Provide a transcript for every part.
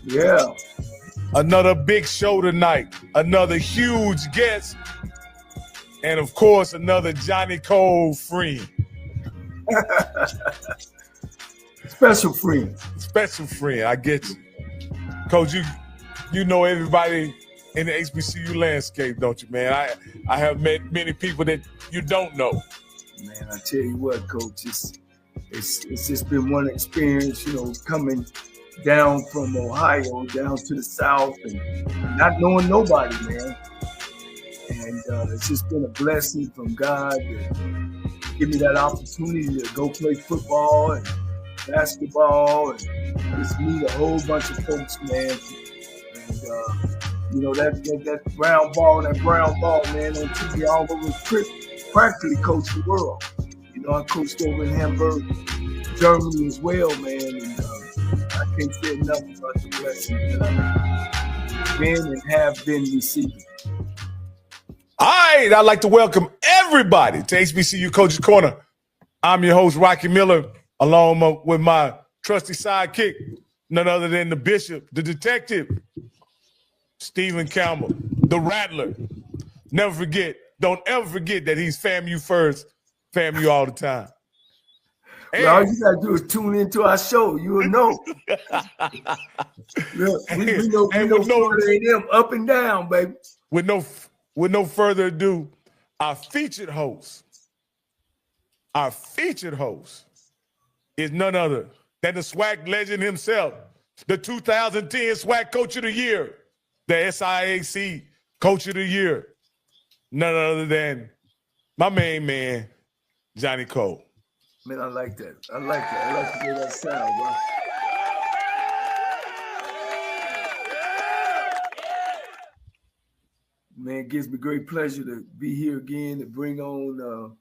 Yeah. Another big show tonight. Another huge guest. And, of course, another Johnnie Cole friend. Special friend. Special friend, I get you. Coach, you know everybody in the HBCU landscape, don't you, man? I have met many people that you don't know. Man, I tell you what, Coach, it's just been one experience, coming down from Ohio down to the South and not knowing nobody, man. And it's just been a blessing from God to give me that opportunity to go play football and basketball and just meet a whole bunch of folks, man. And that brown ball, man, on TV all over, practically coached the world. I coached over in Hamburg, Germany as well, man. And I can't say enough about the blessings that I've been and have been receiving. All right, I'd like to welcome everybody to HBCU Coaches Corner. I'm your host, Rocky Miller, along with my trusty sidekick, none other than the bishop, the detective, Stephen Campbell, the rattler. Don't ever forget that he's FAMU first, FAMU all the time. And all you gotta do is tune into our show. You will know. we know Florida A&M up and down, baby. With no further ado, our featured host is none other than the SWAC legend himself, the 2010 SWAC Coach of the Year, the SIAC Coach of the Year, none other than my main man, Johnnie Cole. Man, I like that. I like to hear that sound, bro. Man, it gives me great pleasure to be here again to bring on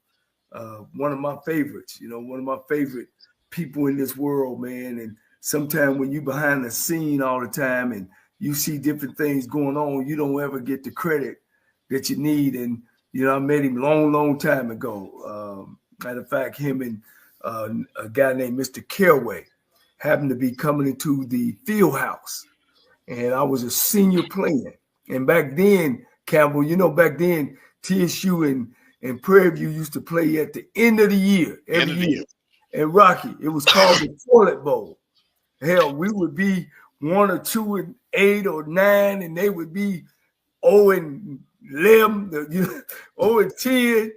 one of my favorites, one of my favorite people in this world, man. And sometimes when you behind the scene all the time and you see different things going on, you don't ever get the credit that you need. And, I met him long time ago. Matter of fact, him and a guy named Mr. Caraway happened to be coming into the field house. And I was a senior playing. And back then, Campbell, back then, TSU and Prairie View used to play at the end of the year, every year. And Rocky, it was called the Toilet Bowl. Hell, we would be 1 or 2 and 8 or 9, and they would be 0 and 11, 0 and 10,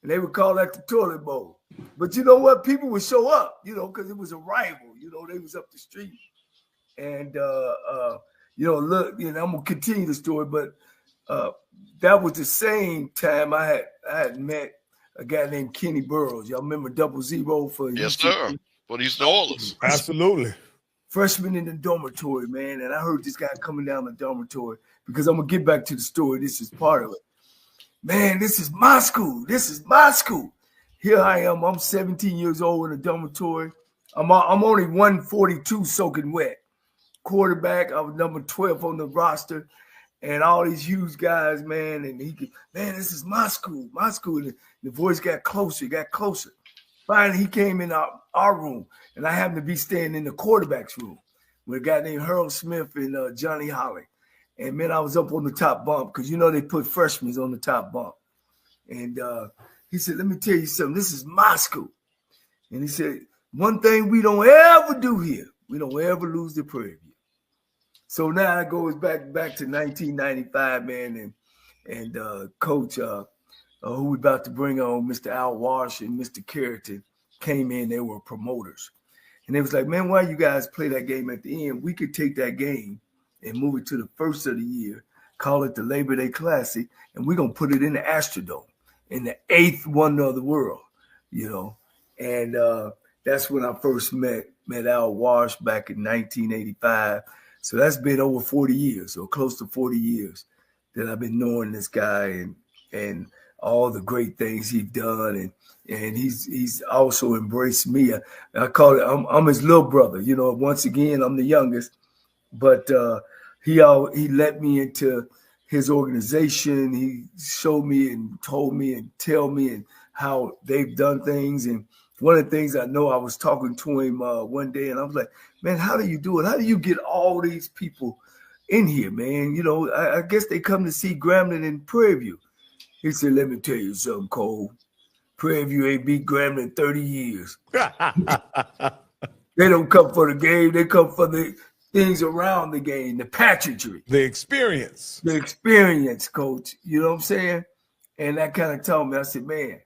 and they would call that the Toilet Bowl. But you know what? People would show up, because it was a rival. They was up the street. And, look, I'm going to continue the story, but that was the same time I had met a guy named Kenny Burroughs. Y'all remember 00 for yes, sir. For these Oilers. Absolutely. Freshman in the dormitory, man. And I heard this guy coming down the dormitory because I'm going to get back to the story. This is part of it. Man, this is my school. Here I am. I'm 17 years old in the dormitory. I'm only 142 soaking wet. Quarterback, I was number 12 on the roster. And all these huge guys, man, and this is my school. And the voice got closer. Finally, he came in our room, and I happened to be staying in the quarterback's room with a guy named Harold Smith and Johnny Holly. And, man, I was up on the top bump because, they put freshmen on the top bump. And he said, let me tell you something. This is my school. And he said, one thing we don't ever do here, we don't ever lose the Prairie View. So now it goes back to 1995, man, and Coach, who we about to bring on, Mr. Al Wash and Mr. Carrington, came in. They were promoters. And they was like, man, why you guys play that game at the end? We could take that game and move it to the first of the year, call it the Labor Day Classic, and we're going to put it in the Astrodome, in the 8th wonder of the world, And that's when I first met Al Wash back in 1985. So that's been over 40 years, or close to 40 years, that I've been knowing this guy and all the great things he's done, and he's also embraced me. I call it I'm his little brother. Once again, I'm the youngest, but he let me into his organization. He showed me and told me and tell me and how they've done things, and one of the things I know, I was talking to him one day, and I was like, man, how do you do it? How do you get all these people in here, man? You know, I guess they come to see Grambling and Prairie View. He said, let me tell you something, Cole. Prairie View ain't beat Grambling in 30 years. They don't come for the game. They come for the things around the game, the pageantry. The experience. The experience, coach. You know what I'm saying? And that kind of told me, I said, man,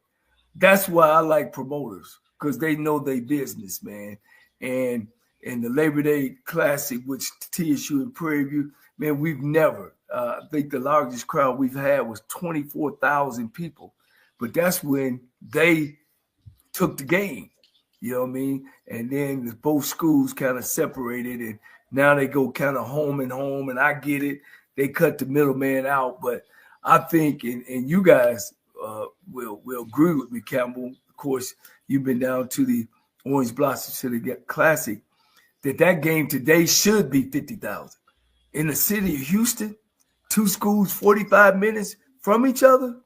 that's why I like promoters, because they know their business, man. And the Labor Day Classic, which TSU and Prairie View, man, we've never, I think the largest crowd we've had was 24,000 people. But that's when they took the game. You know what I mean? And then both schools kind of separated, and now they go kind of home and home. And I get it. They cut the middleman out. But I think, and you guys will agree with me, Campbell. Of course, you've been down to the Orange Blossom City Classic, that game today should be 50,000. In the city of Houston, two schools 45 minutes from each other.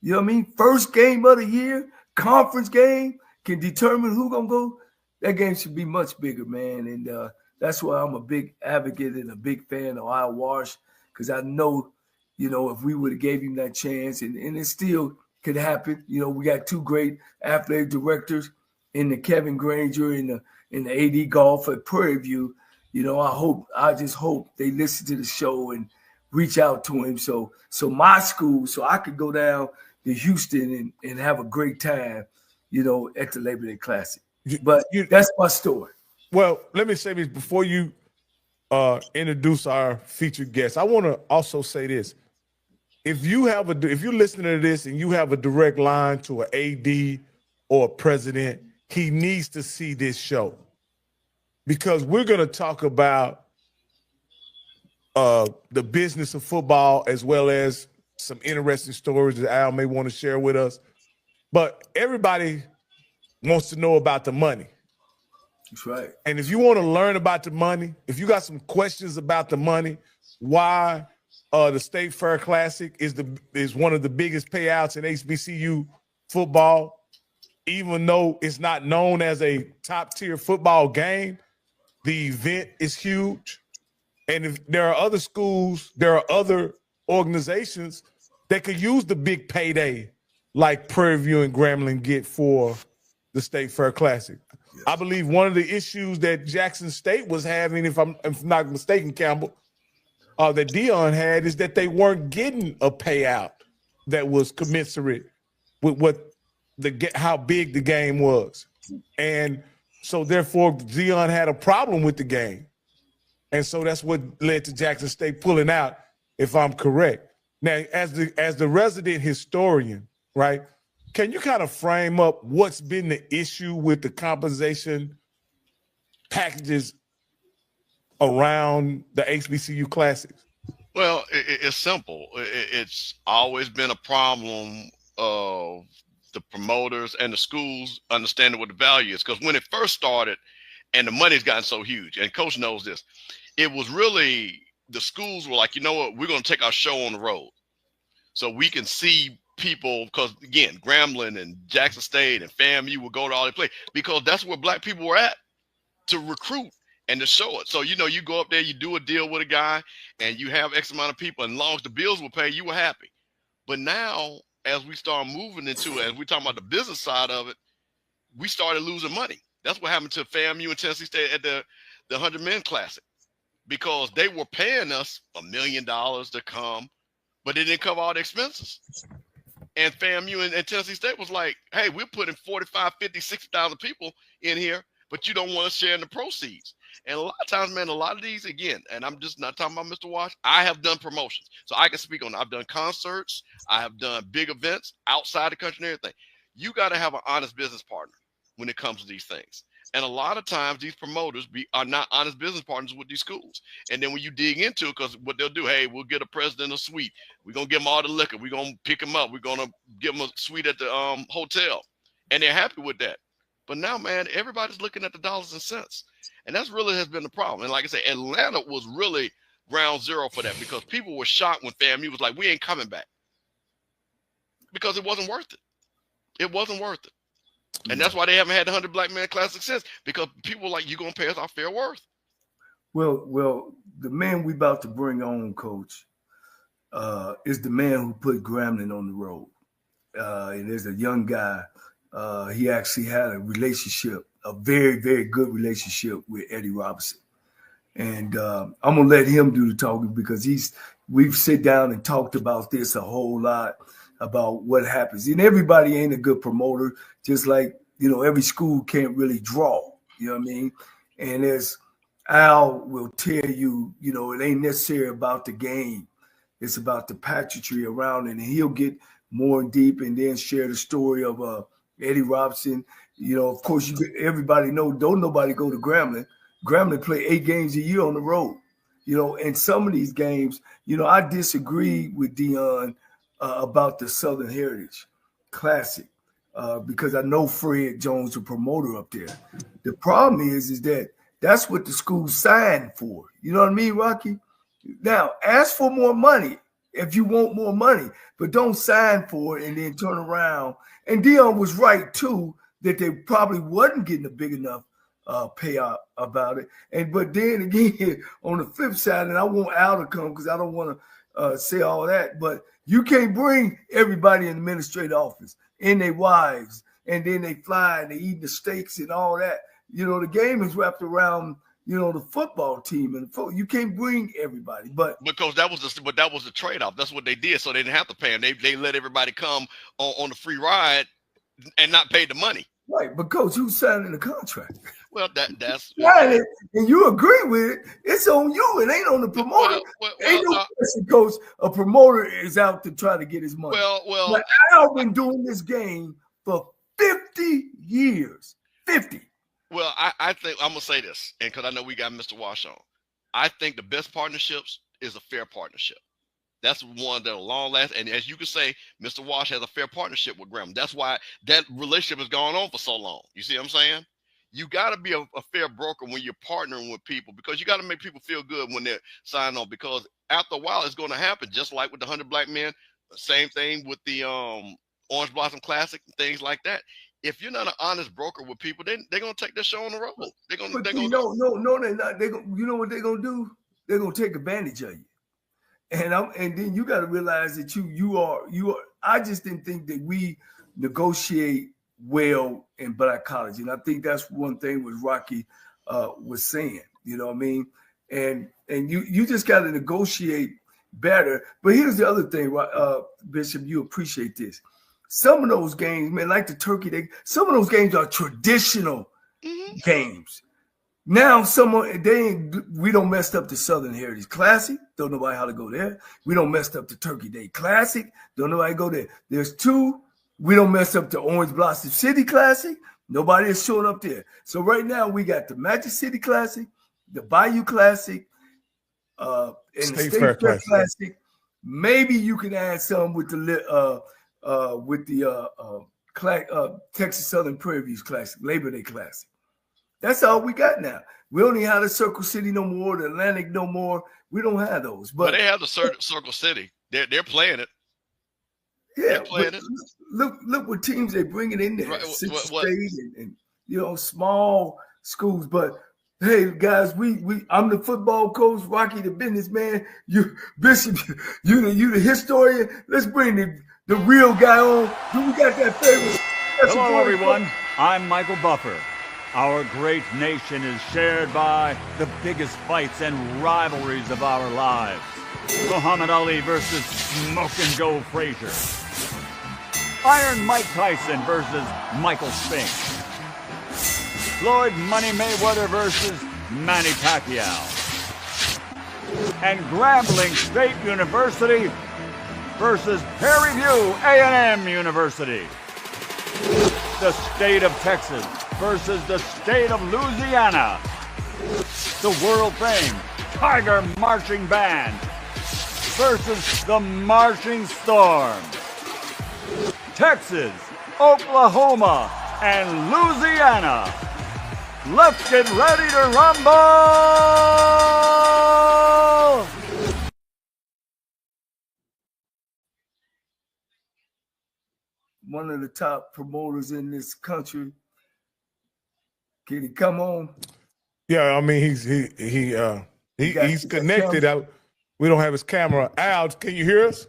You know what I mean? First game of the year, conference game, can determine who's going to go. That game should be much bigger, man. And that's why I'm a big advocate and a big fan of Al Wash, because I know, you know, if we would have gave him that chance, and it still could happen. You know, we got two great athletic directors in the Kevin Granger and the AD Golf at Prairie View. You know, I just hope they listen to the show and reach out to him. So my school, so I could go down to Houston and have a great time, you know, at the Labor Day Classic. But that's my story. Well, let me say this before you introduce our featured guest. I want to also say this. If you're listening to this and you have a direct line to an AD or a president, he needs to see this show, because we're going to talk about the business of football, as well as some interesting stories that Al may want to share with us. But everybody wants to know about the money. That's right. And if you want to learn about the money, if you got some questions about the money, why the State Fair Classic is one of the biggest payouts in HBCU football, even though it's not known as a top-tier football game, the event is huge. And if there are other schools, there are other organizations that could use the big payday like Prairie View and Grambling get for the State Fair Classic. Yes. I believe one of the issues that Jackson State was having, if I'm not mistaken, Campbell, that Dion had, is that they weren't getting a payout that was commensurate with how big the game was. And so therefore Dion had a problem with the game. And so that's what led to Jackson State pulling out, if I'm correct. Now, as the resident historian, right, can you kind of frame up what's been the issue with the compensation packages around the HBCU Classics? Well, it's simple. It's always been a problem of the promoters and the schools understanding what the value is. Because when it first started and the money's gotten so huge, and Coach knows this, it was really the schools were like, you know what, we're going to take our show on the road so we can see people, because again, Grambling and Jackson State and FAMU will go to all the play because that's where black people were at to recruit and to show it. So, you know, you go up there, you do a deal with a guy and you have X amount of people, and as long as the bills were paid, you were happy. But now, as we start moving into it, as we're talking about the business side of it, we started losing money. That's what happened to FAMU and Tennessee State at the 100 Men Classic, because they were paying us $1 million to come, but they didn't cover all the expenses. And FAMU and Tennessee State was like, hey, we're putting 45, 50, 60,000 people in here, but you don't want to share in the proceeds. And a lot of times, man, a lot of these, again, and I'm just not talking about Mr. Wash, I have done promotions. So I can speak on it. I've done concerts. I have done big events outside the country and everything. You got to have an honest business partner when it comes to these things. And a lot of times these promoters are not honest business partners with these schools. And then when you dig into it, because what they'll do, hey, we'll get a president a suite. We're going to give them all the liquor. We're going to pick them up. We're going to give them a suite at the hotel. And they're happy with that. But now, man, everybody's looking at the dollars and cents. And that's really has been the problem. And like I said, Atlanta was really ground zero for that, because people were shocked when FAMU was like, we ain't coming back. Because it wasn't worth it. It wasn't worth it. And that's why they haven't had the 100 Black Men Classic since, because people are like, you're going to pay us our fair worth. Well, the man we about to bring on, Coach, is the man who put Grambling on the road. And there's a young guy. He actually had a relationship, a very, very good relationship with Eddie Robinson. And I'm gonna let him do the talking because we've sit down and talked about this a whole lot about what happens. And everybody ain't a good promoter, just like, every school can't really draw. You know what I mean? And as Al will tell you, it ain't necessarily about the game. It's about the pageantry around it. And he'll get more deep and then share the story of Eddie Robinson. Of course, everybody know, don't nobody go to Grambling. Grambling play 8 games a year on the road. And some of these games, I disagree with Dion about the Southern Heritage Classic because I know Fred Jones, the promoter up there. The problem is that that's what the school signed for. You know what I mean, Rocky? Now, ask for more money if you want more money, but don't sign for it and then turn around. And Dion was right, too, that they probably wasn't getting a big enough payout about it. But then again, on the flip side, and I want Al to come because I don't want to say all that, but you can't bring everybody in the administrative office and their wives, and then they fly and they eat the steaks and all that. The game is wrapped around, the football team, and you can't bring everybody. But because that was the trade-off. That's what they did, so they didn't have to pay them. They let everybody come on the free ride and not pay the money. Right, but Coach, you signed in the contract. Well, that's right, and you agree with it. It's on you. It ain't on the promoter. Ain't no question, Coach. A promoter is out to try to get his money. Well, but I've been doing this game for 50 years. 50. Well, I think I'm gonna say this, and because I know we got Mr. Wash on, I think the best partnerships is a fair partnership. That's one that'll long last. And as you can say, Mr. Wash has a fair partnership with Graham. That's why that relationship has gone on for so long. You see what I'm saying? You got to be a fair broker when you're partnering with people, because you got to make people feel good when they're signing on, because after a while it's going to happen, just like with the 100 Black Men. Same thing with the Orange Blossom Classic and things like that. If you're not an honest broker with people, they're gonna take their show on the road. No, they're not. You know what they're gonna do? They're gonna take advantage of you. And then you got to realize that you are. I just didn't think that we negotiate well in black college, and I think that's one thing what Rocky was saying. You know what I mean? And you just got to negotiate better. But here's the other thing, Bishop. You appreciate this. Some of those games, man, like the Turkey, some of those games are traditional games. Now, we don't mess up the Southern Heritage Classic. Don't know how to go there. We don't mess up the Turkey Day Classic. Don't know how to go there. There's 2. We don't mess up the Orange Blossom City Classic. Nobody is showing up there. So right now we got the Magic City Classic, the Bayou Classic, and the State Fair Classic. Maybe you can add some with the Texas Southern Prairie Views Classic, Labor Day Classic. That's all we got now. We don't even have the Circle City no more, the Atlantic no more. We don't have those. But they have the Circle City. They're playing it. Yeah, playing it. Look what teams they bring it in there. Right, State and small schools. But hey, guys, I'm the football coach, Rocky the businessman. You Bishop, you the historian. Let's bring the real guy on. Do we got that favorite? Hello, everyone. I'm Michael Buffer. Our great nation is shared by the biggest fights and rivalries of our lives. Muhammad Ali versus Smokin' Joe Frazier. Iron Mike Tyson versus Michael Spink. Floyd Money Mayweather versus Manny Pacquiao. And Grambling State University versus Prairie View A&M University. The state of Texas versus the state of Louisiana. The world famed Tiger Marching Band versus the Marching Storm. Texas, Oklahoma, and Louisiana. Let's get ready to rumble! one of the top promoters in this country. Can he come on? Yeah, I mean he's connected. We don't have his camera. Al, can you hear us?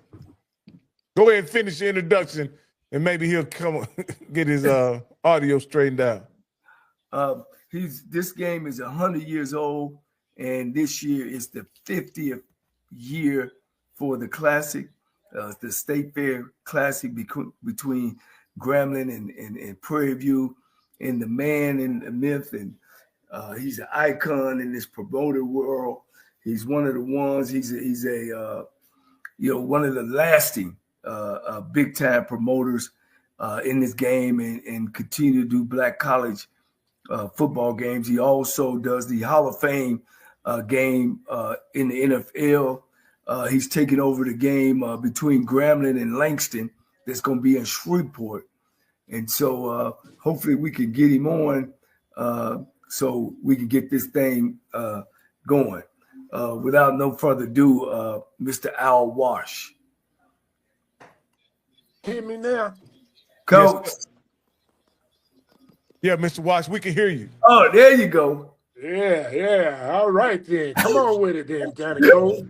Go ahead and finish your introduction, and maybe he'll come get his audio straightened out. This game is 100 years old, and this year is the 50th year for the Classic, the State Fair Classic between Grambling and Prairie View, and the man in the myth, and he's an icon in this promoter world. He's one of the ones. He's a one of the lasting big time promoters in this game, and continue to do black college football games. He also does the Hall of Fame game in the NFL. He's taking over the game between Grambling and Langston that's going to be in Shreveport. And so hopefully we can get him on so we can get this thing going. Without no further ado, Mr. Al Wash. Hear me now? Coach. Yes. Yeah, Mr. Wash, we can hear you. Oh, there you go. Yeah. All right then. Come on with it then, Johnnie Cole.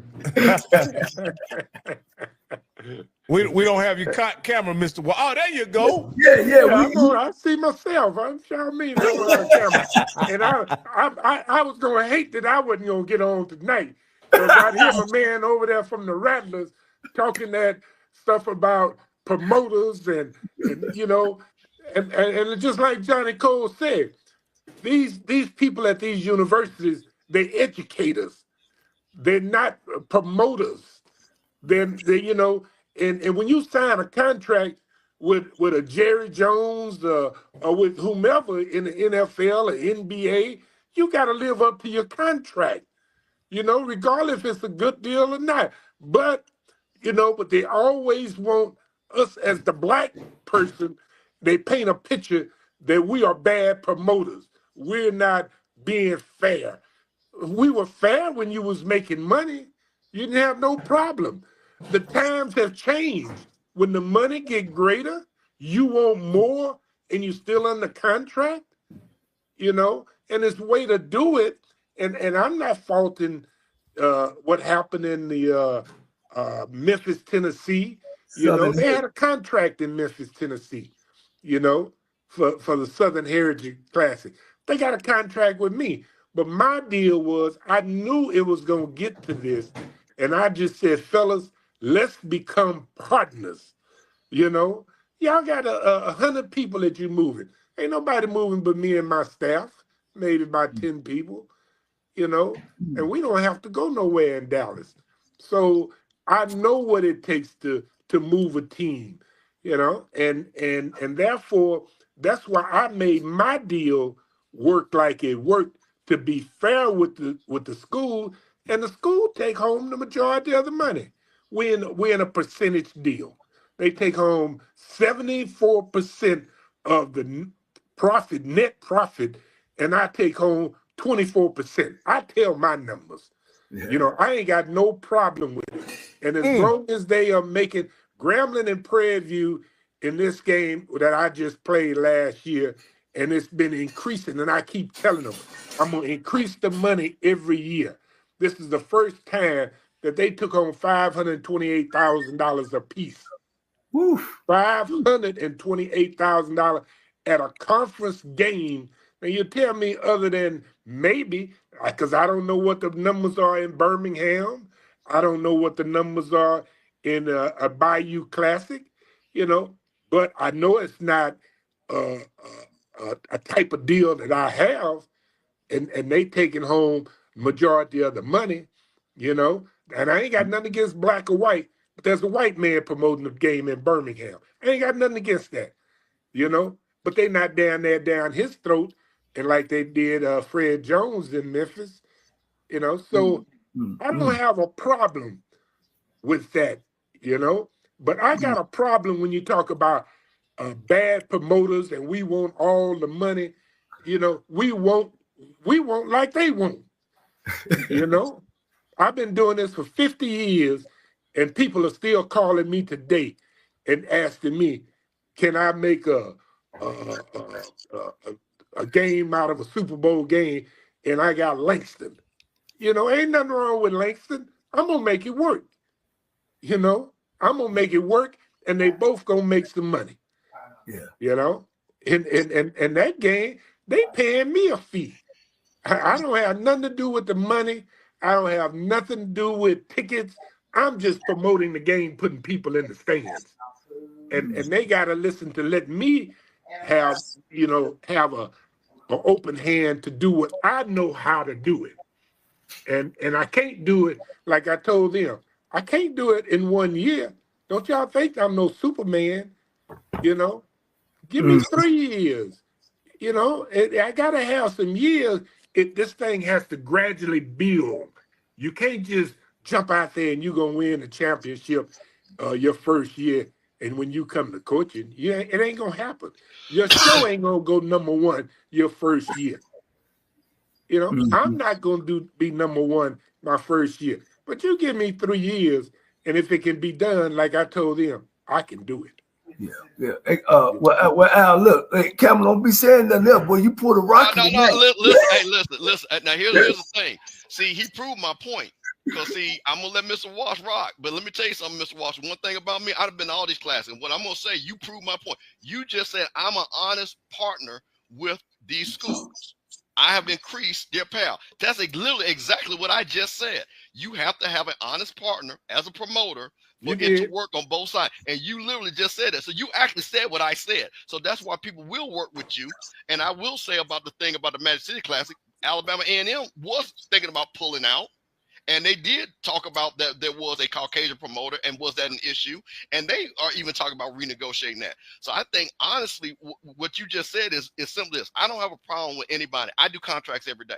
We don't have your camera, Mr. Wash. Oh, there you go. Yeah. I see myself. I'm sure me on camera. And I was gonna hate that I wasn't gonna get on tonight. Because I hear my man over there from the Rattlers talking that stuff about promoters and and just like Johnnie Cole said, these people at these universities, they educate us. They're not promoters. They and when you sign a contract with a Jerry Jones or with whomever in the NFL or NBA, you got to live up to your contract, regardless if it's a good deal or not. But they always want us as the black person, they paint a picture that we are bad promoters. We're not being fair. We were fair when you was making money. You didn't have no problem. The times have changed. When the money get greater, you want more and you still under contract, and it's a way to do it. And I'm not faulting what happened in the Memphis, Tennessee. They had a contract in Memphis, Tennessee, for the Southern Heritage Classic. They got a contract with me. But my deal was I knew it was going to get to this. And I just said, fellas, let's become partners. Y'all got 100 people that you're moving. Ain't nobody moving but me and my staff, maybe about 10 people, and we don't have to go nowhere in Dallas. So I know what it takes to move a team, and therefore that's why I made my deal work like it worked, to be fair with the school, and the school take home the majority of the money. We're in a percentage deal. They take home 74% of the net profit, and I take home 24%. I tell my numbers. Yeah. I ain't got no problem with it. And as long as they are making Grambling and Prairie View in this game that I just played last year, and it's been increasing, and I keep telling them, I'm going to increase the money every year. This is the first time that they took home $528,000 a piece. $528,000 at a conference game. And you tell me, other than maybe, because I don't know what the numbers are in Birmingham, I don't know what the numbers are in a Bayou Classic, but I know it's not a type of deal that I have, and they taking home majority of the money, and I ain't got nothing against black or white, but there's a white man promoting the game in Birmingham. I ain't got nothing against that, but they not down there down his throat, and like they did Fred Jones in Memphis, so I don't have a problem with that, but I got a problem when you talk about bad promoters and we want all the money, we want like they want, I've been doing this for 50 years and people are still calling me today and asking me, can I make a game out of a Super Bowl game, and I got Langston? You know, ain't nothing wrong with Langston. I'm gonna make it work. You know, I'm gonna make it work, and they both gonna make some money. Yeah. You know, and that game, they paying me a fee. I don't have nothing to do with the money. I don't have nothing to do with tickets. I'm just promoting the game, putting people in the stands. And they gotta listen to let me have, you know, have a open hand to do what I know how to do it. And I can't do it like I told them. I can't do it in 1 year. Don't y'all think I'm no Superman? You know, give me 3 years. You know, I gotta have some years. This thing has to gradually build. You can't just jump out there and you're gonna win the championship your first year. And when you come to coaching, it ain't gonna happen. Your show ain't gonna go #1 your first year. You know, I'm not gonna be #1 my first year. But you give me 3 years, and if it can be done, like I told them, I can do it. Yeah. Hey, well, Al, look, hey, Campbell, don't be saying nothing else. Boy, you pulled a rock. No. Listen. Now here's the thing. See, he proved my point. Because see, I'm gonna let Mr. Wash rock, but let me tell you something, Mr. Wash. One thing about me, I've been to all these classes, and what I'm gonna say, you proved my point. You just said I'm an honest partner with these schools. I have increased their pal. That's literally exactly what I just said. You have to have an honest partner as a promoter for it to work on both sides. And you literally just said that. So you actually said what I said. So that's why people will work with you. And I will say about the thing about the Magic City Classic, Alabama A&M was thinking about pulling out. And they did talk about that there was a Caucasian promoter, and was that an issue? And they are even talking about renegotiating that. So I think, honestly, what you just said is simply this. I don't have a problem with anybody. I do contracts every day.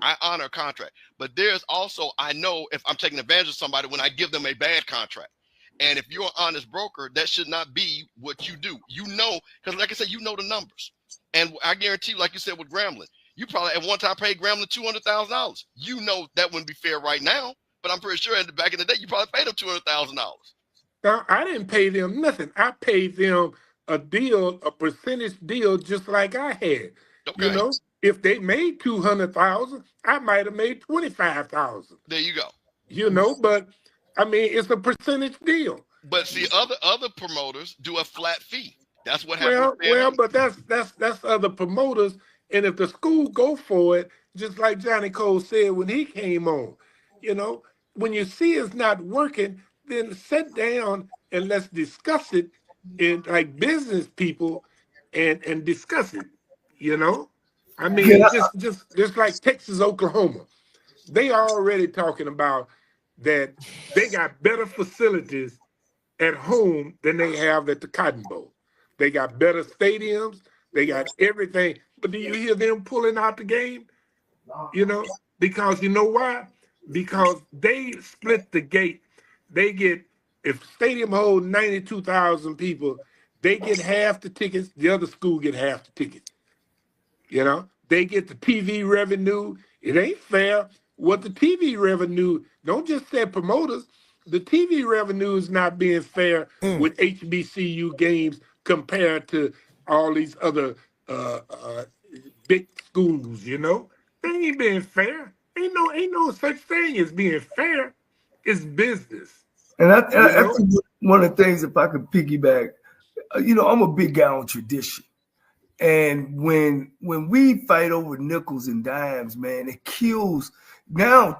I honor a contract. But there's also, I know if I'm taking advantage of somebody when I give them a bad contract. And if you're an honest broker, that should not be what you do. You know, because like I said, you know the numbers. And I guarantee, like you said with Grambling, you probably at one time paid Grambling $200,000. You know that wouldn't be fair right now, but I'm pretty sure back in the day you probably paid them $200,000. Now, I didn't pay them nothing. I paid them a percentage deal, just like I had. Okay. You know, if they made $200,000, I might have made $25,000. There you go. You know, but I mean, it's a percentage deal. But see, other promoters do a flat fee. That's what happens. Well, but that's other promoters. And if the school go for it, just like Johnnie Cole said when he came on, you know, when you see it's not working, then sit down and let's discuss it in like business people and discuss it. You know, I mean, just like Texas, Oklahoma, they are already talking about that they got better facilities at home than they have at the Cotton Bowl. They got better stadiums. They got everything. But do you hear them pulling out the game? You know, because you know why? Because they split the gate. They get, if stadium holds 92,000 people, they get half the tickets. The other school get half the tickets. You know, they get the TV revenue. It ain't fair. What the TV revenue, don't just say promoters, the TV revenue is not being fair with HBCU games compared to all these other big schools, you know? They ain't being fair. Ain't no such thing as being fair. It's business. And I think one of the things, if I could piggyback, you know, I'm a big guy on tradition. And when we fight over nickels and dimes, man, it kills. Now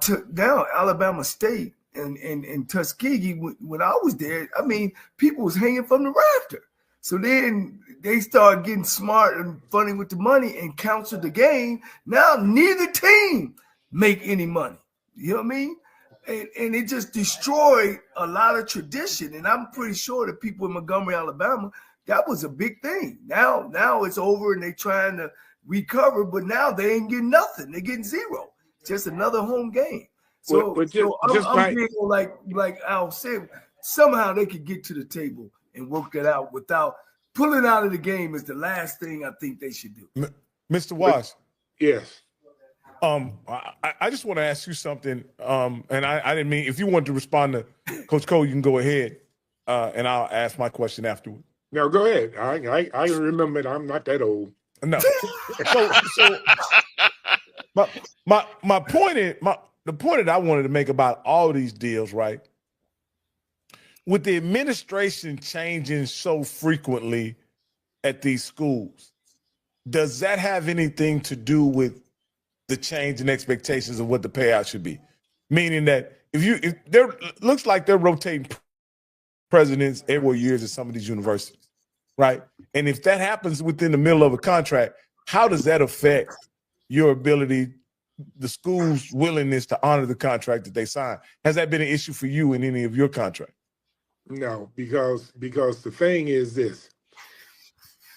Alabama State and Tuskegee, when I was there, I mean, people was hanging from the rafter. So then they start getting smart and funny with the money and cancel the game. Now neither team make any money. You know what I mean? And it just destroyed a lot of tradition. And I'm pretty sure the people in Montgomery, Alabama, that was a big thing. Now it's over and they trying to recover, but now they ain't getting nothing. They're getting zero. Just another home game. So, I'm big on, like Al said, somehow they could get to the table and work that out without pulling out of the game is the last thing I think they should do. Mr. Wash. Yes. I just want to ask you something. And I didn't mean, if you want to respond to Coach Cole, you can go ahead. And I'll ask my question afterward. Now go ahead. I remember it. I'm not that old. No. So my point is the point that I wanted to make about all these deals, right? With the administration changing so frequently at these schools, does that have anything to do with the change in expectations of what the payout should be? Meaning that if there looks like they're rotating presidents every years at some of these universities, right? And if that happens within the middle of a contract, how does that affect your ability, the school's willingness to honor the contract that they sign? Has that been an issue for you in any of your contracts? No, because the thing is this: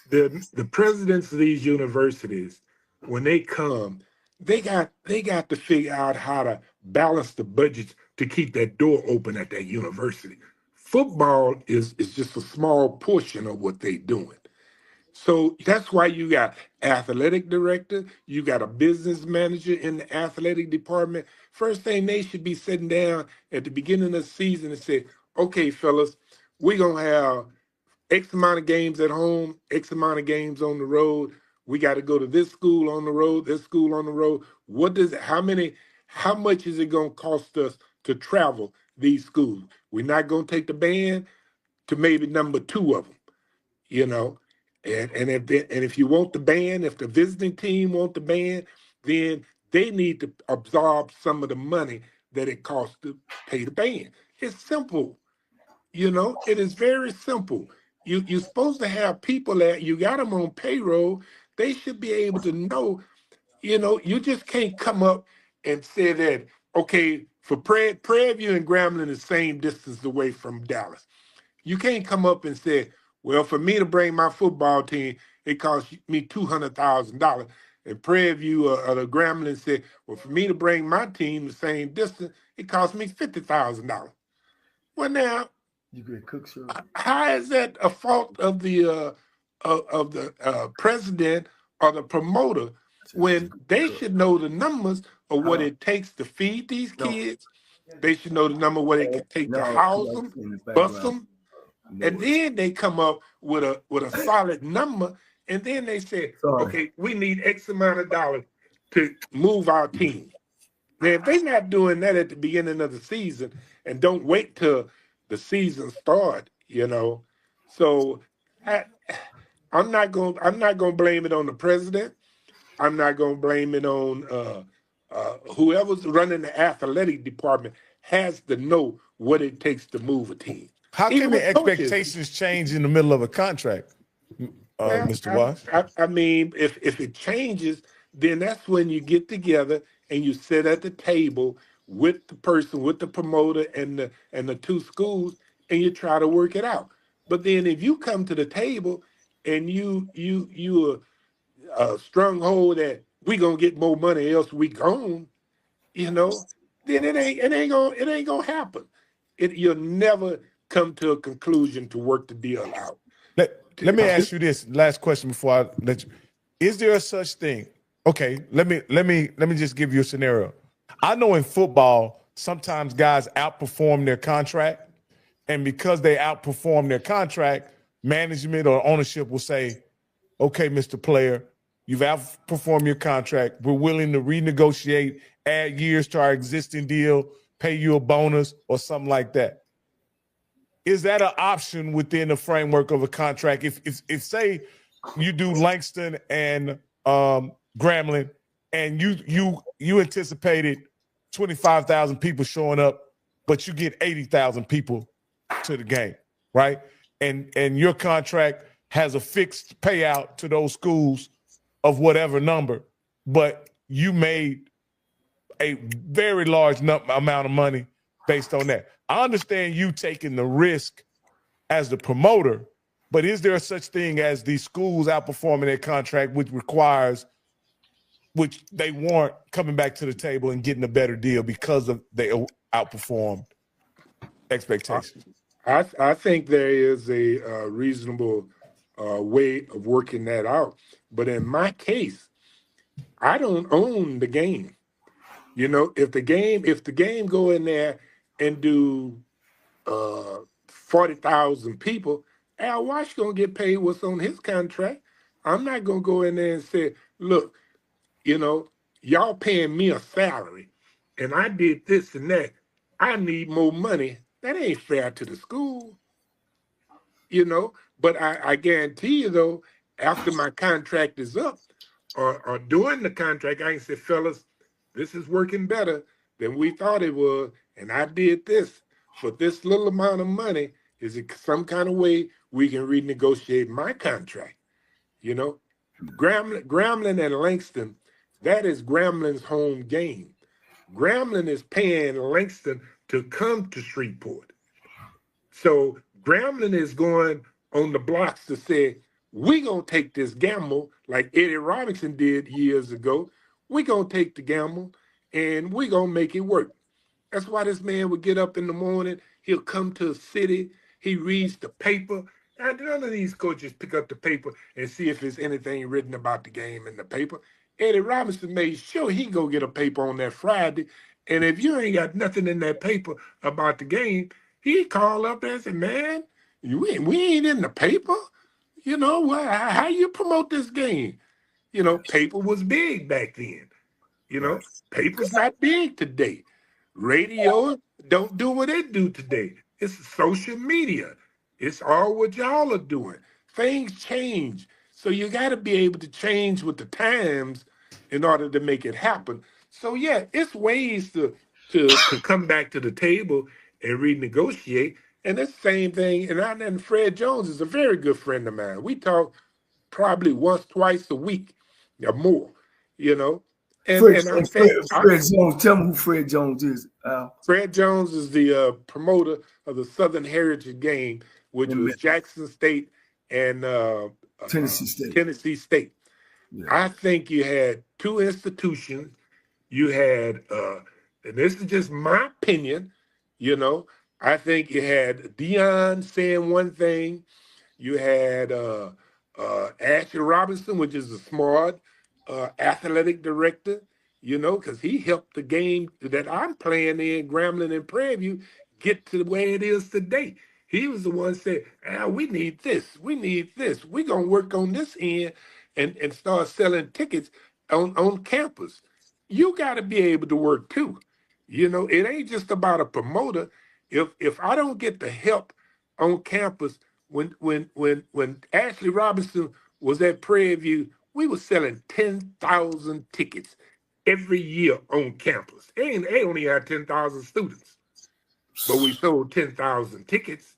the presidents of these universities, when they come, they got to figure out how to balance the budgets to keep that door open at that university. Football is just a small portion of what they're doing. So that's why you got athletic director, you got a business manager in the athletic department. First thing they should be sitting down at the beginning of the season and say, okay, fellas, we're gonna have X amount of games at home, X amount of games on the road. We got to go to this school on the road, this school on the road. How much is it gonna cost us to travel these schools? We're not gonna take the band to maybe number 2 of them, you know. And if you want the band, if the visiting team want the band, then they need to absorb some of the money that it costs to pay the band. It's simple, you know. It is very simple. You're supposed to have people that you got them on payroll. They should be able to know, you know. You just can't come up and say that, okay, for Prairie View and Grambling is the same distance away from Dallas. You can't come up and say, well, for me to bring my football team, it costs me $200,000. And Prairie View or the Grambling said, well, for me to bring my team the same distance, it costs me $50,000. Well, now, You get cook service. how is that a fault of the president or the promoter when they should know the numbers of what it takes to feed these kids? They should know the number what it could take to house them, bus them, and then they come up with a solid number, and then they say, okay, we need X amount of dollars to move our team. Now, if they're not doing that at the beginning of the season and don't wait till the season start, you know, so I'm not gonna blame it on the president. I'm not gonna blame it on whoever's running the athletic department has to know what it takes to move a team. How Even can the with coaches. expectations change in the middle of a contract, Mr. Wash? I mean, if it changes, then that's when you get together and you sit at the table with the person, with the promoter and the 2 schools, and you try to work it out. But then if you come to the table and you a stronghold that we gonna get more money, else we gone, you know, then it ain't gonna happen. You'll never come to a conclusion to work the deal out. Let me ask you this last question before I let you. Is there a such thing? Okay, let me just give you a scenario. I know in football, sometimes guys outperform their contract, and because they outperform their contract, management or ownership will say, okay, Mr. Player, you've outperformed your contract. We're willing to renegotiate, add years to our existing deal, pay you a bonus or something like that. Is that an option within the framework of a contract? If say you do Langston and Grambling, and you anticipated 25,000 people showing up, but you get 80,000 people to the game, right? And your contract has a fixed payout to those schools of whatever number, but you made a very large amount of money based on that. I understand you taking the risk as the promoter, but is there such thing as these schools outperforming their contract, which they weren't coming back to the table and getting a better deal because of they outperformed expectations? I think there is a reasonable way of working that out. But in my case, I don't own the game. You know, if the game go in there and do 40,000 people, Al Wash gonna get paid what's on his contract. I'm not gonna go in there and say, look, you know, y'all paying me a salary, and I did this and that. I need more money. That ain't fair to the school, you know. But I guarantee you, though, after my contract is up, or during the contract, I can say, fellas, this is working better than we thought it was, and I did this for this little amount of money. Is it some kind of way we can renegotiate my contract? You know, Grambling and Langston, that is Grambling's home game. Grambling is paying Langston to come to Shreveport. So Grambling is going on the blocks to say, we gonna take this gamble like Eddie Robinson did years ago. We gonna take the gamble and we gonna make it work. That's why this man would get up in the morning, he'll come to a city, he reads the paper. And none of these coaches pick up the paper and see if there's anything written about the game in the paper. Eddie Robinson made sure he go get a paper on that Friday. And if you ain't got nothing in that paper about the game, he call up there and say, man, we ain't in the paper. You know, how you promote this game? You know, paper was big back then. You know, paper's not big today. Radio don't do what it do today. It's social media. It's all what y'all are doing. Things change. So you got to be able to change with the times in order to make it happen. So yeah, it's ways to come back to the table and renegotiate. And it's the same thing. And Fred Jones is a very good friend of mine. We talk probably once, twice a week or more, you know. Fred Jones, tell me who Fred Jones is. Fred Jones is the promoter of the Southern Heritage Game, which was Jackson State and Tennessee State. Tennessee State. Yeah. I think you had two institutions. You had, and this is just my opinion, you know, I think you had Dion saying one thing. You had Ashley Robinson, which is a smart athletic director, you know, because he helped the game that I'm playing in, Grambling and Prairie View, get to the way it is today. He was the one that said, we need this. We need this. We're going to work on this end and start selling tickets on campus. You got to be able to work too. You know, it ain't just about a promoter. If I don't get the help on campus, when Ashley Robinson was at Prairie View, we were selling 10,000 tickets every year on campus. They only had 10,000 students, but we sold 10,000 tickets,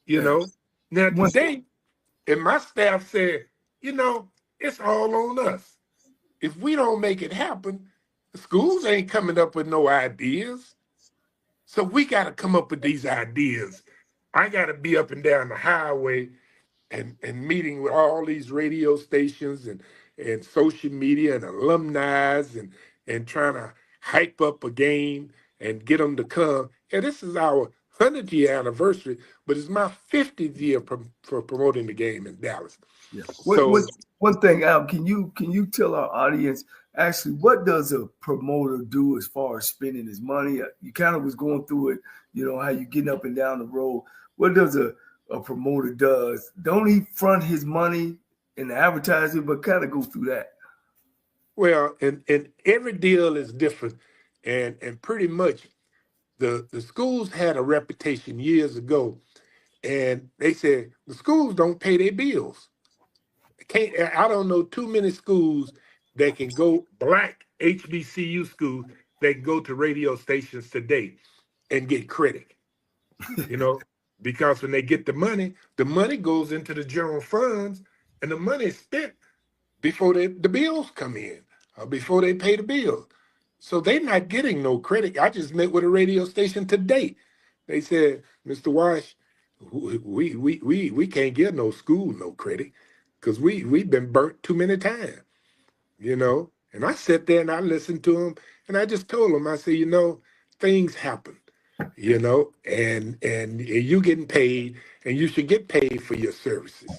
you know. Now today, and my staff said, you know, it's all on us. If we don't make it happen, the schools ain't coming up with no ideas. So we got to come up with these ideas. I got to be up and down the highway and meeting with all these radio stations and social media and alumni and trying to hype up a game and get them to come. And this is our 100th year anniversary, but it's my 50th year for promoting the game in Dallas. Yeah. One thing, Al, can you tell our audience actually what does a promoter do as far as spending his money? You kind of was going through it, you know, how you getting up and down the road. What does a promoter does? Don't he front his money in the advertising, but kind of go through that? Well, and every deal is different, and pretty much the schools had a reputation years ago, and they said the schools don't pay their bills. I don't know too many schools that can go, black HBCU schools that can go to radio stations today and get credit, you know, because when they get the money goes into the general funds, and the money is spent before the bills come in, or before they pay the bills. So they're not getting no credit. I just met with a radio station today. They said, Mr. Wash, we can't give no school no credit because we've been burnt too many times, you know. And I sat there and I listened to them, and I just told them, I said, you know, things happen, you know, and you getting paid, and you should get paid for your services.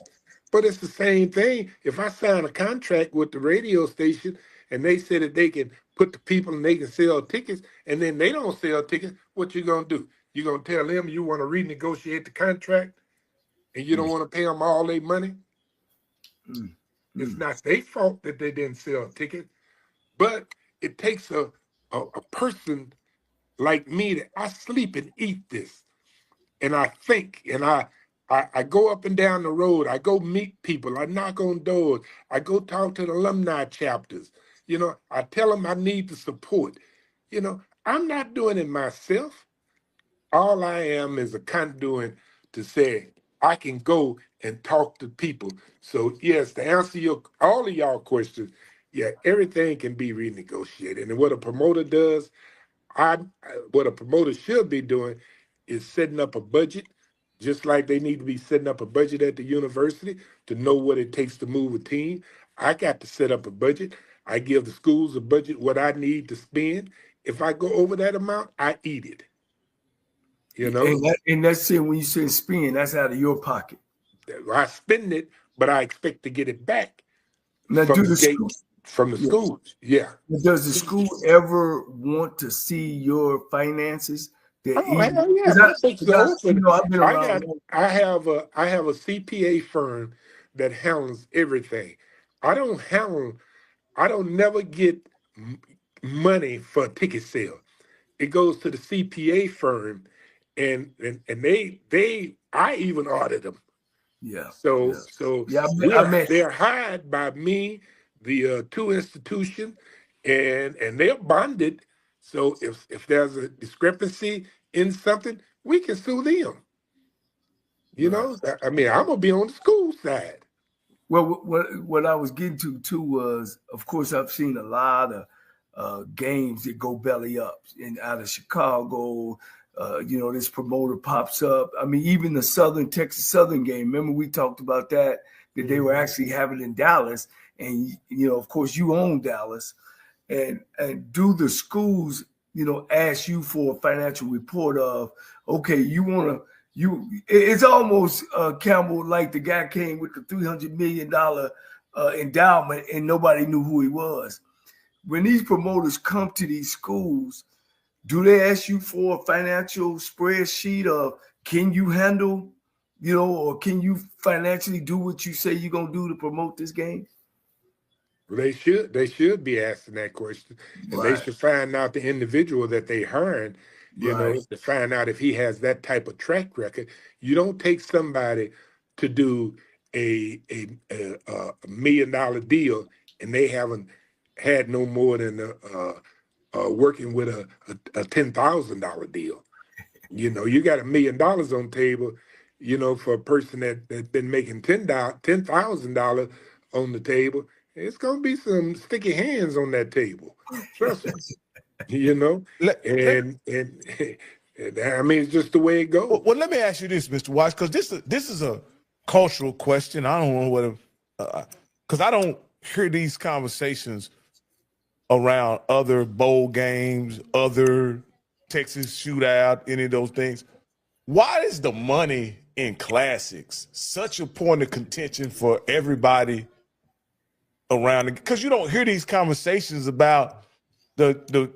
But it's the same thing. If I sign a contract with the radio station and they say that they can put the people and they can sell tickets, and then they don't sell tickets, what you gonna do? You gonna tell them you want to renegotiate the contract and you don't want to pay them all their money, it's not their fault that they didn't sell a ticket. But it takes a person like me that I sleep and eat this. And I think, and I go up and down the road. I go meet people. I knock on doors. I go talk to the alumni chapters. I tell them I need the support. I'm not doing it myself. All I am is a conduit to say I can go and talk to people. So yes, to answer all of y'all questions, yeah, everything can be renegotiated. And what a promoter does, what a promoter should be doing is setting up a budget, just like they need to be setting up a budget at the university to know what it takes to move a team. I got to set up a budget. I give the schools a budget, what I need to spend. If I go over that amount, I eat it. And that's it. When you say spend, that's out of your pocket. I spend it, but I expect to get it back now, from the schools. Yeah. Does the school ever want to see your finances? Yeah. I have a CPA firm that handles everything. I don't never get money for a ticket sale. It goes to the CPA firm, and I even audit them. Yeah. They're hired by me, the two institutions, and they're bonded. So if there's a discrepancy in something, we can sue them. I'm gonna be on the school side. Well, what I was getting to too was, of course, I've seen a lot of games that go belly up out of Chicago. This promoter pops up. I mean, even the Texas Southern game. Remember we talked about that they were actually having in Dallas, and of course, you own Dallas, and do the schools ask you for a financial report of, okay, it's almost Campbell, like the guy came with the $300 million endowment and nobody knew who he was. When these promoters come to these schools, do they ask you for a financial spreadsheet of, can you handle, or can you financially do what you say you're going to do to promote this game? They should be asking that question, and they should find out the individual that they hired, to find out if he has that type of track record. You don't take somebody to do a $1 million deal and they haven't had no more than working with a $10,000 deal. You got $1 million on the table, for a person that's been making $10,000 on the table. It's gonna be some sticky hands on that table. Trust me. And I mean, it's just the way it goes. Well, let me ask you this, Mr. Watts, because this is a cultural question. I don't know what, because I don't hear these conversations around other bowl games, other Texas shootout, any of those things. Why is the money in classics such a point of contention for everybody around it? Because you don't hear these conversations about the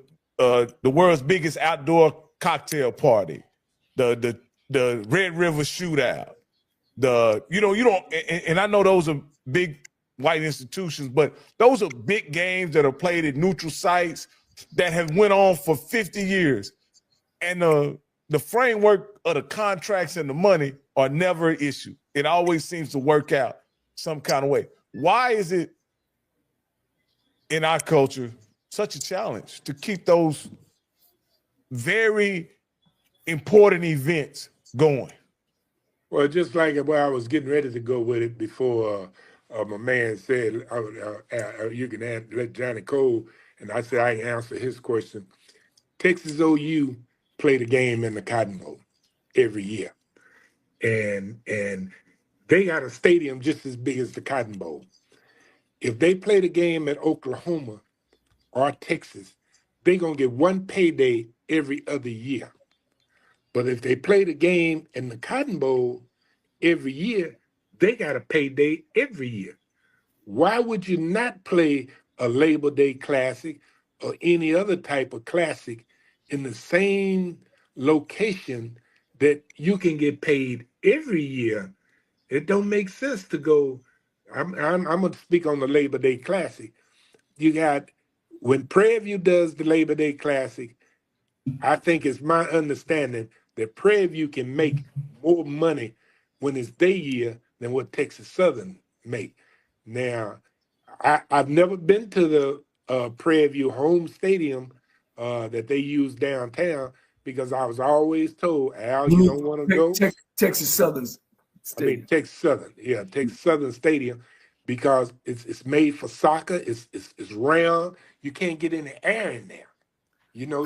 world's biggest outdoor cocktail party, the Red River shootout, you don't, and I know those are big white institutions, but those are big games that are played at neutral sites that have went on for 50 years. And the framework of the contracts and the money are never an issue. It always seems to work out some kind of way. Why is it in our culture such a challenge to keep those very important events going? Well, just like where I was getting ready to go with it before my man said, you can let Johnnie Cole, and I said I can answer his question. Texas OU play the game in the Cotton Bowl every year. And they got a stadium just as big as the Cotton Bowl. If they play the game at Oklahoma or Texas, they're going to get one payday every other year. But if they play the game in the Cotton Bowl every year, they got a payday every year. Why would you not play a Labor Day Classic or any other type of classic in the same location that you can get paid every year It don't make sense to go. I'm gonna speak on the Labor Day Classic. You got when Prairie View does the Labor Day Classic, I think it's my understanding that Prairie View can make more money when it's day year than what Texas Southern make. Now, I've never been to the Prairie View home stadium that they use downtown because I was always told, Al, you don't want to go. Texas Southern's I mean stadium. Texas Southern, yeah, Texas Southern Stadium, because it's made for soccer. It's round. You can't get any air in there. You know,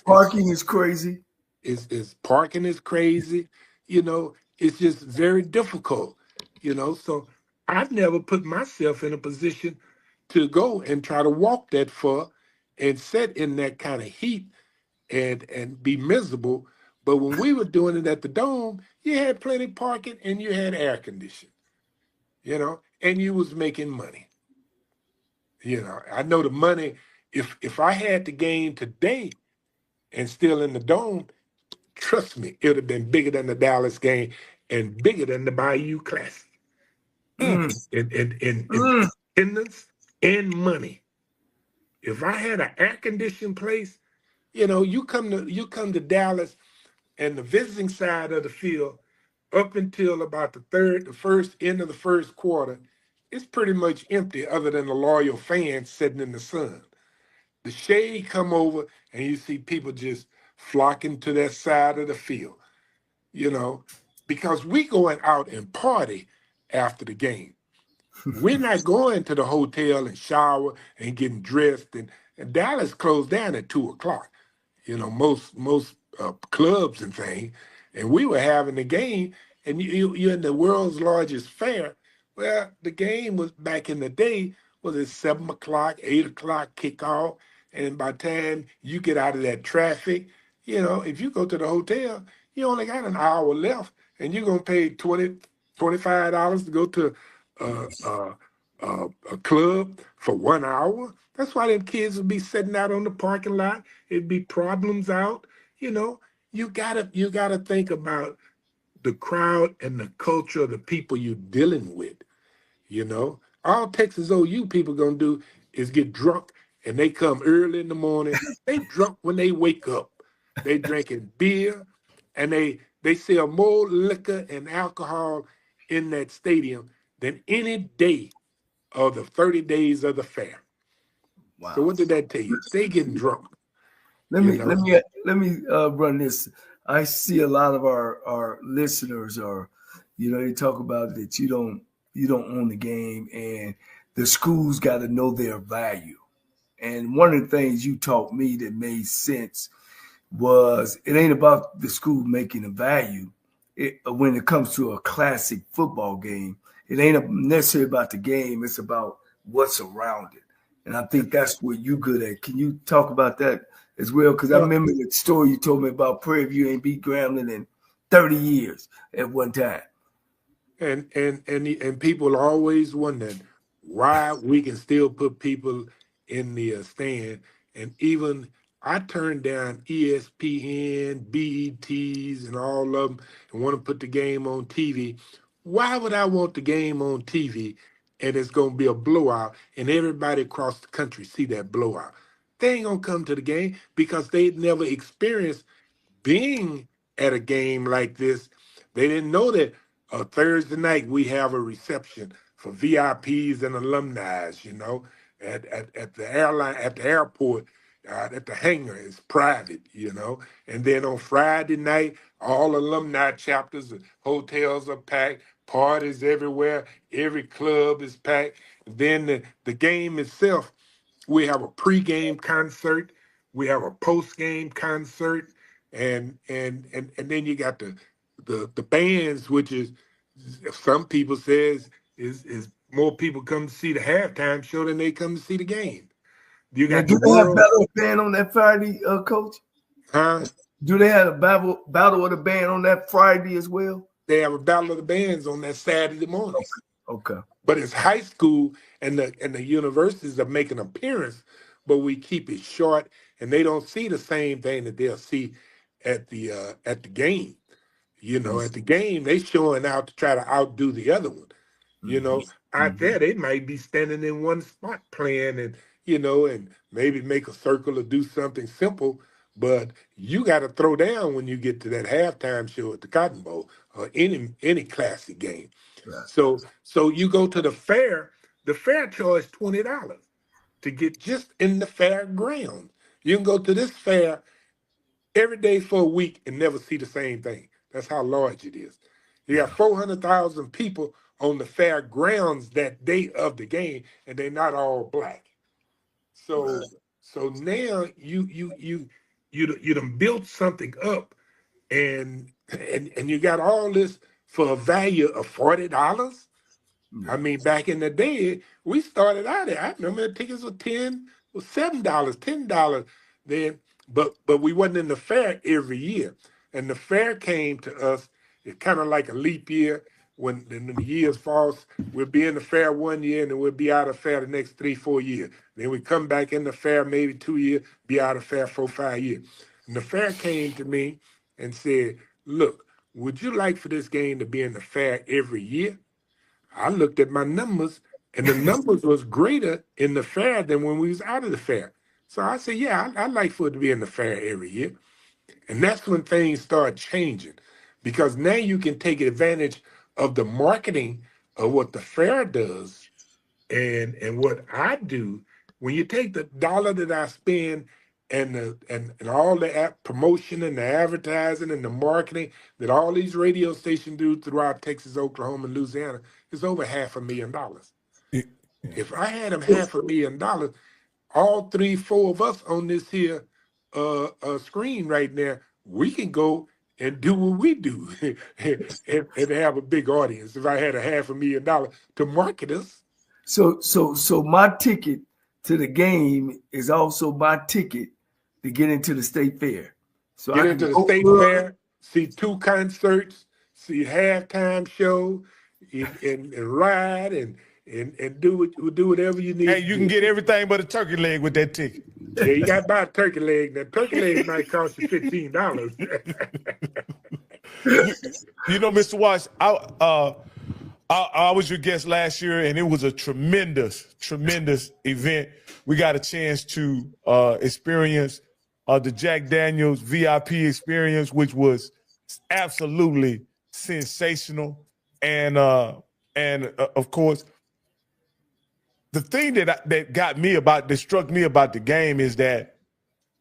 Parking is crazy. it's parking is crazy. You know, it's just very difficult. You know, so I've never put myself in a position to go and try to walk that far and sit in that kind of heat and be miserable. But when we were doing it at the Dome, you had plenty parking and you had air conditioning, you know, and you was making money. You know, I know the money, if I had the game today and still in the Dome, trust me, it would have been bigger than the Dallas game and bigger than the Bayou Classic Mm, in mm. attendance and money. If I had an air conditioned place, you know, you come to Dallas and the visiting side of the field up until about the first end of the first quarter, it's pretty much empty other than the loyal fans sitting in the sun. The shade come over and you see people just flocking to that side of the field, you know, because we going out and party after the game. We're not going to the hotel and shower and getting dressed. And Dallas closed down at 2 o'clock. You know, most clubs and things. And we were having the game, and you're in the world's largest fair. Well, the game was back in the day was at 7 o'clock, 8 o'clock kickoff, and by the time you get out of that traffic, you know, if you go to the hotel, you only got an hour left, and you're gonna pay $25 to go to a club for 1 hour. That's why them kids would be sitting out on the parking lot. It'd be problems out. You know, you gotta think about the crowd and the culture of the people you're dealing with. You know, all Texas OU people gonna do is get drunk, and they come early in the morning. They drunk when they wake up. They drinking beer, and they sell more liquor and alcohol in that stadium than any day of the 30 days of the fair. So Wow. what did that tell you? They getting drunk, Let you me know. run this. I see a lot of our listeners are, they talk about that you don't own the game, and the schools got to know their value. And one of the things you taught me that made sense was it ain't about the school making a value. When it comes to a classic football game, it ain't necessarily about the game. It's about what's around it. And I think that's what you good at. Can you talk about that as well? Because I Well, remember the story you told me about Prairie View ain't beat Grambling in 30 years at one time. and people always wondering why we can still put people in the stand, and even I turn down ESPN, BETs, and all of them, and want to put the game on TV. Why would I want the game on TV and it's going to be a blowout and everybody across the country see that blowout? They ain't going to come to the game because they never experienced being at a game like this. They didn't know that Thursday night we have a reception for VIPs and alumni, you know, at the airline, at the airport, at the hangar. It's private, you know. And then on Friday night, all alumni chapters, and hotels are packed, parties everywhere, every club is packed. Then the game itself, we have a pregame concert, we have a postgame concert, and then you got the bands, which is some people says is more people come to see the halftime show than they come to see the game. You Now, got the do they have world, Battle of the Band on that Friday, Coach? huh? Do they have a battle of the band on that Friday as well? They have a battle of the bands on that Saturday morning. Okay. But it's high school and the universities are making an appearance, but we keep it short, and they don't see the same thing that they'll see at the game. You know, at the game, they showing out to try to outdo the other one. You know, out there, they might be standing in one spot playing and, you know, and maybe make a circle or do something simple. But you got to throw down when you get to that halftime show at the Cotton Bowl or any classic game. Right. So you go to the fair. The fair charge $20 to get just in the fairground. You can go to this fair every day for a week and never see the same thing. That's how large it is. You got 400,000 people on the fairgrounds that day of the game, and they're not all black. So so now you done built something up, and you got all this for a value of $40. I mean, back in the day, we started out there. I remember the tickets were $7, $10 then, but we wasn't in the fair every year. And the fair came to us, it's kind of like a leap year. When the years falls, we'll be in the fair 1 year and then we'll be out of fair the next 3-4 years. Then we come back in the fair maybe 2 years, be out of fair 4-5 years. And the fair came to me and said, look, would you like for this game to be in the fair every year? I looked at my numbers, and the numbers was greater in the fair than when we was out of the fair. So I said, yeah, I'd like for it to be in the fair every year. And that's when things start changing, because now you can take advantage of the marketing of what the fair does and what I do. When you take the dollar that I spend and all the promotion and the advertising and the marketing that all these radio stations do throughout Texas, Oklahoma, and Louisiana, it's over $500,000. If I had them $500,000, all 3-4 of us on this here screen right now, we can go and do what we do and have a big audience. If I had $500,000 to market us. So my ticket to the game is also my ticket to get into the state fair. So get into the state fair, see 2 concerts, see halftime show, and ride and do whatever you need. Hey, you can get everything but a turkey leg with that ticket. Yeah, you got to buy a turkey leg. That turkey leg might cost you $15. You know, Mr. Wash, I was your guest last year, and it was a tremendous event. We got a chance to experience the Jack Daniels VIP experience, which was absolutely sensational. And of course, the thing that struck me about the game is that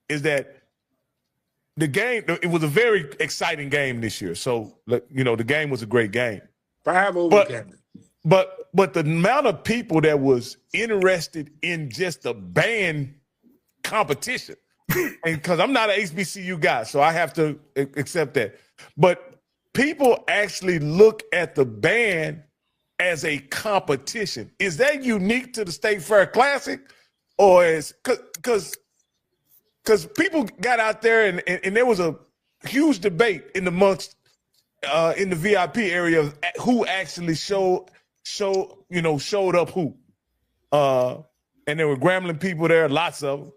the game, it was a very exciting game this year. So, you know, the game was a great game. 5 overtime. But the amount of people that was interested in just the band competition, and because I'm not an HBCU guy, so I have to accept that. But people actually look at the band as a competition. Is that unique to the State Fair Classic, or is because people got out there and there was a huge debate in the VIP area of who actually showed up who. And there were Grambling people there, lots of them.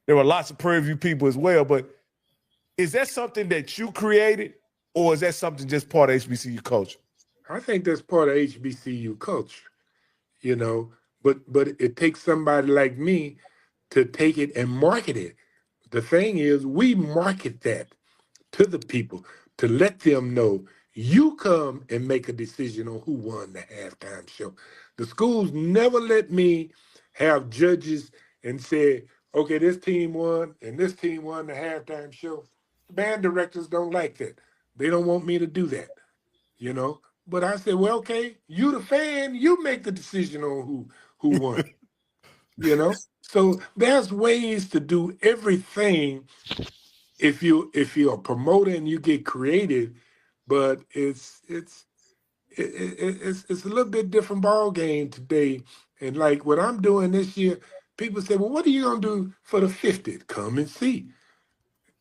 There were lots of Prairie View people as well. But is that something that you created, or is that something just part of HBCU culture? I think that's part of HBCU culture, you know, but it takes somebody like me to take it and market it. The thing is, we market that to the people to let them know you come and make a decision on who won the halftime show. The schools never let me have judges and say, okay, this team won and this team won the halftime show. Band directors don't like that. They don't want me to do that, you know. But I said, well, okay, you the fan, you make the decision on who won, you know. So there's ways to do everything if you're a promoter and you get creative, but it's a little bit different ball game today. And like what I'm doing this year, people say, well, what are you gonna do for the 50th? Come and see.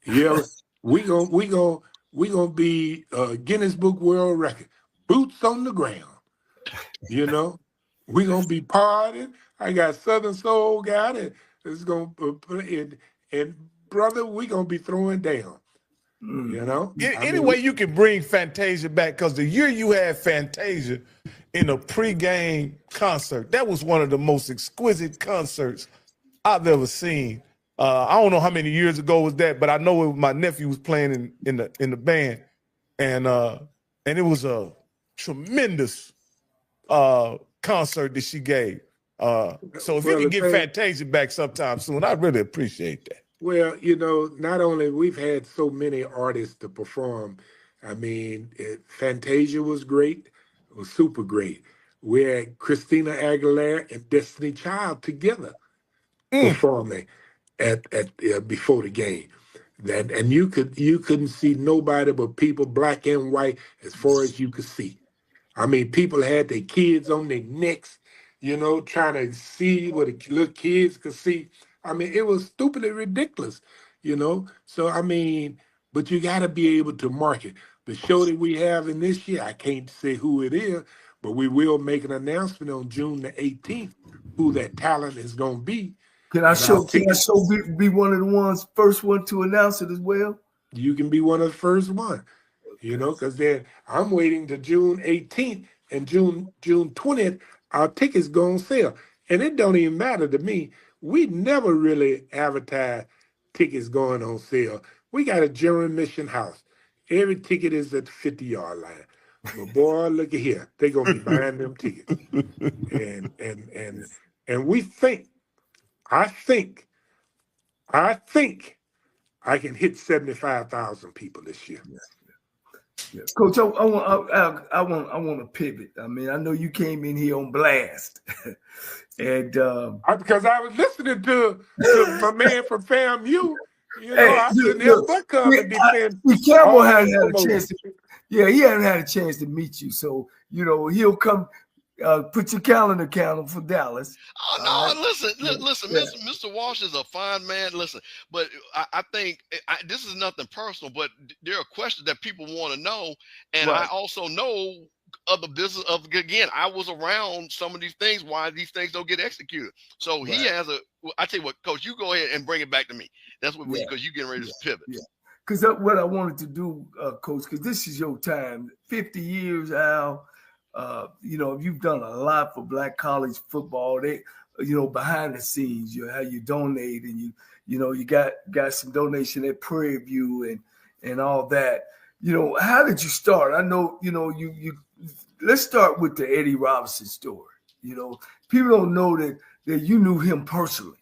Yeah, we gonna be Guinness Book World Record. Boots on the ground, you know. We gonna be partying. I got Southern Soul guy that is gonna play, and brother, we gonna be throwing down. You know, Any way you can bring Fantasia back, because the year you had Fantasia in a pregame concert, that was one of the most exquisite concerts I've ever seen. I don't know how many years ago was that, but I know my nephew was playing in the band, and it was a tremendous concert that she gave. So if you can get Fantasia back sometime soon, I'd really appreciate that. Well, you know, not only we've had so many artists to perform. I mean, Fantasia was great. It was super great. We had Christina Aguilera and Destiny Child together performing at before the game. And you couldn't see nobody but people, black and white, as far as you could see. I mean, people had their kids on their necks, you know, trying to see what the little kids could see. I mean, it was stupidly ridiculous, you know. So, I mean, but you got to be able to market. The show that we have in this year, I can't say who it is, but we will make an announcement on June the 18th who that talent is going to be. Can I be one of the first one to announce it as well? You can be one of the first one, you know, because then I'm waiting to June 18th and June 20th, our tickets go on sale. And it don't even matter to me. We never really advertise tickets going on sale. We got a general admission house. Every ticket is at the 50-yard line. But boy, look at here. They're going to be buying them tickets. And we think, I think I can hit 75,000 people this year. Yeah. Coach, I want to pivot. I mean, I know you came in here on blast. And because I was listening to my man from FAMU, you know, I couldn't help but come and defend. Campbell hadn't had a chance he hadn't had a chance to meet you. So, you know, he'll come. Put your calendar for Dallas. Oh no! Listen, Mr. Wash is a fine man. Listen, but I think this is nothing personal, but there are questions that people want to know, and I also know of the business of, again, I was around some of these things, why these things don't get executed. So he has I tell you what, Coach, you go ahead and bring it back to me. That's what because you're getting ready to pivot. Yeah. Because what I wanted to do, Coach, because this is your time, 50 years, Al. You know, you've done a lot for Black college football. They, you know, behind the scenes, how you donate, and you know, you got some donation at Prairie View and all that. You know, how did you start? I know, you know, you let's start with the Eddie Robinson story. You know, people don't know that you knew him personally.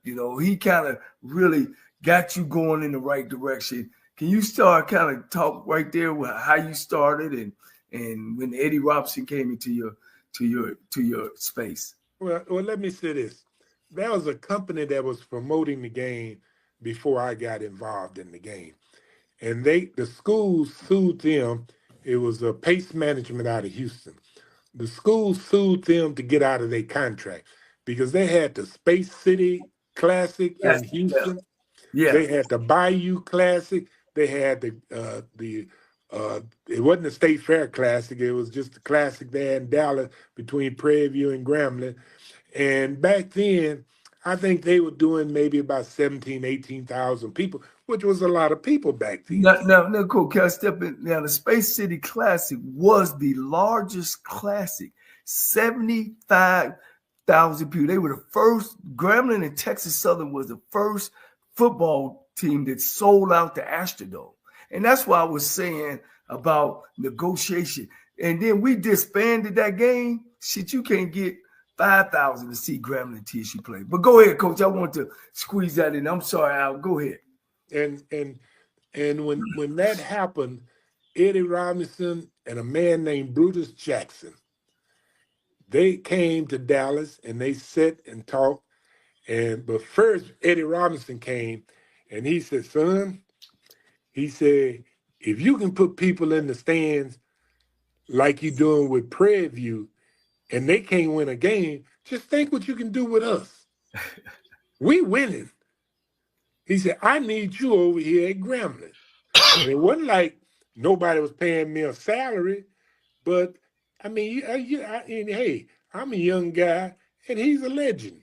You know, he kind of really got you going in the right direction. Can you start kind of talk right there with how you started and when Eddie Robinson came into your space? Well, let me say this. There was a company that was promoting the game before I got involved in the game. And the school sued them. It was a Pace Management out of Houston. The school sued them to get out of their contract because they had the Space City Classic in Houston. Yeah. They had the Bayou Classic. They had it wasn't the State Fair Classic. It was just the classic there in Dallas between Prairie View and Grambling. And back then, I think they were doing maybe about 17,000, 18,000 people, which was a lot of people back then. Now, Coach, can I step in? Now, the Space City Classic was the largest classic, 75,000 people. They were the first. Grambling and Texas Southern was the first football team that sold out the Astrodome. And that's why I was saying about negotiation. And then we disbanded that game. Shit, you can't get 5,000 to see Grambling TSU play. But go ahead, Coach. I want to squeeze that in. I'm sorry, Al. Go ahead. And when that happened, Eddie Robinson and a man named Brutus Jackson, they came to Dallas and they sat and talked. But first, Eddie Robinson came and he said, son, he said, if you can put people in the stands like you're doing with Prairie View and they can't win a game, just think what you can do with us. We winning. He said, I need you over here at Grambling. And it wasn't like nobody was paying me a salary, but I mean, hey, I'm a young guy and he's a legend.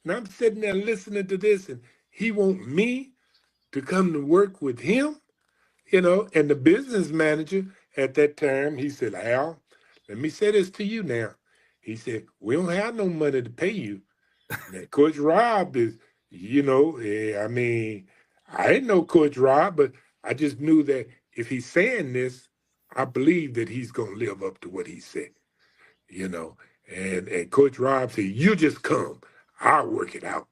And I'm sitting there listening to this and he want me to come to work with him. And the business manager at that time, he said, Al, let me say this to you now. He said, we don't have no money to pay you. Now, Coach Rob is, I mean, I didn't know Coach Rob, but I just knew that if he's saying this, I believe that he's going to live up to what he said, And Coach Rob said, you just come. I'll work it out.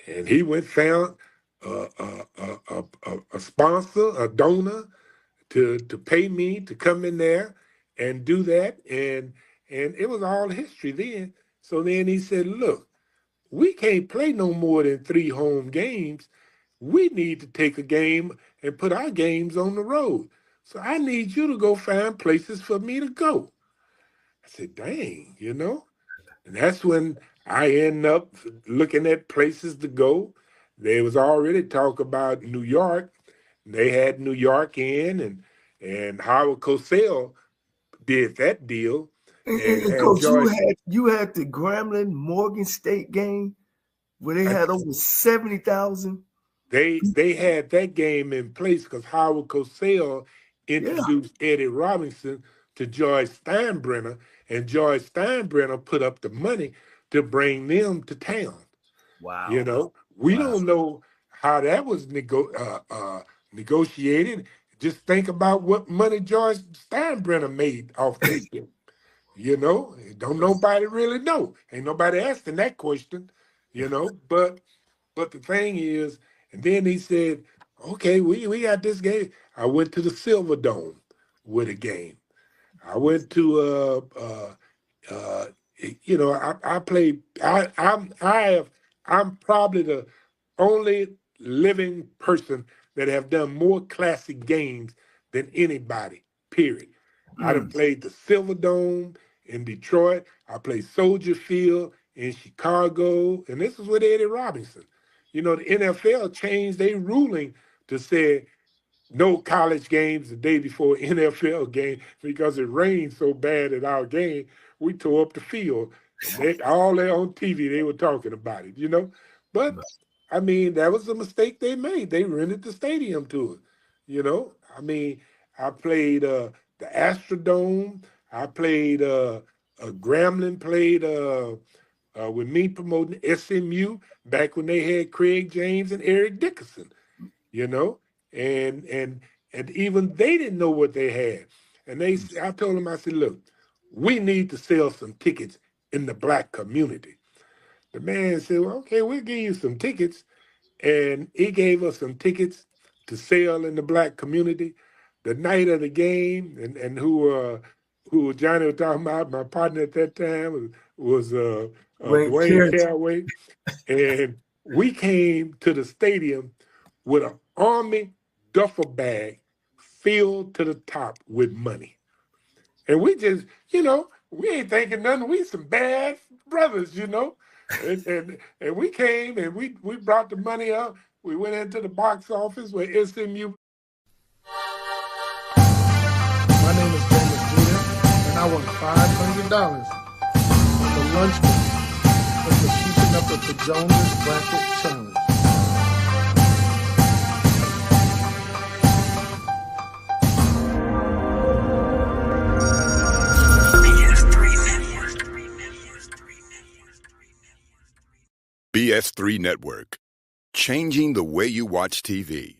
And he went found a sponsor, a donor to pay me to come in there and do that. And it was all history then. So then he said, look, we can't play no more than 3 home games. We need to take a game and put our games on the road. So I need you to go find places for me to go. I said, dang, And that's when I end up looking at places to go. There was already talk about New York. They had New York and Howard Cosell did that deal. And Coach, you had the Grambling Morgan State game where they had over 70,000. They had that game in place because Howard Cosell introduced Eddie Robinson to George Steinbrenner, and George Steinbrenner put up the money to bring them to town. Wow. We don't know how that was negotiated. Just think about what money George Steinbrenner made off that game. Don't nobody really know. Ain't nobody asking that question, But the thing is, and then he said, okay, we got this game. I went to the Silver Dome with a game. I went to I played. I'm probably the only living person that have done more classic games than anybody. Period. I done played the Silver Dome in Detroit. I played Soldier Field in Chicago, and this was with Eddie Robinson. The NFL changed their ruling to say no college games the day before NFL game because it rained so bad at our game, we tore up the field. All there on TV, they were talking about it, But, I mean, that was a mistake they made. They rented the stadium to it, I mean, I played the Astrodome. I played Grambling played with me promoting SMU back when they had Craig James and Eric Dickerson, and even they didn't know what they had. And I told them, I said, look, we need to sell some tickets in the Black community. The man said, well, okay, we'll give you some tickets. And he gave us some tickets to sell in the Black community. The night of the game, and who Johnny was talking about, my partner at that time was Dwayne Caraway. And we came to the stadium with an Army duffel bag filled to the top with money. And we just, we ain't thinking nothing. We some bad brothers, And we came and we brought the money up. We went into the box office where SMU. My name is James Jr., and I won $500 on the lunch money for keeping up with the Jonas Bracket Challenge. BS3 Network, changing the way you watch TV.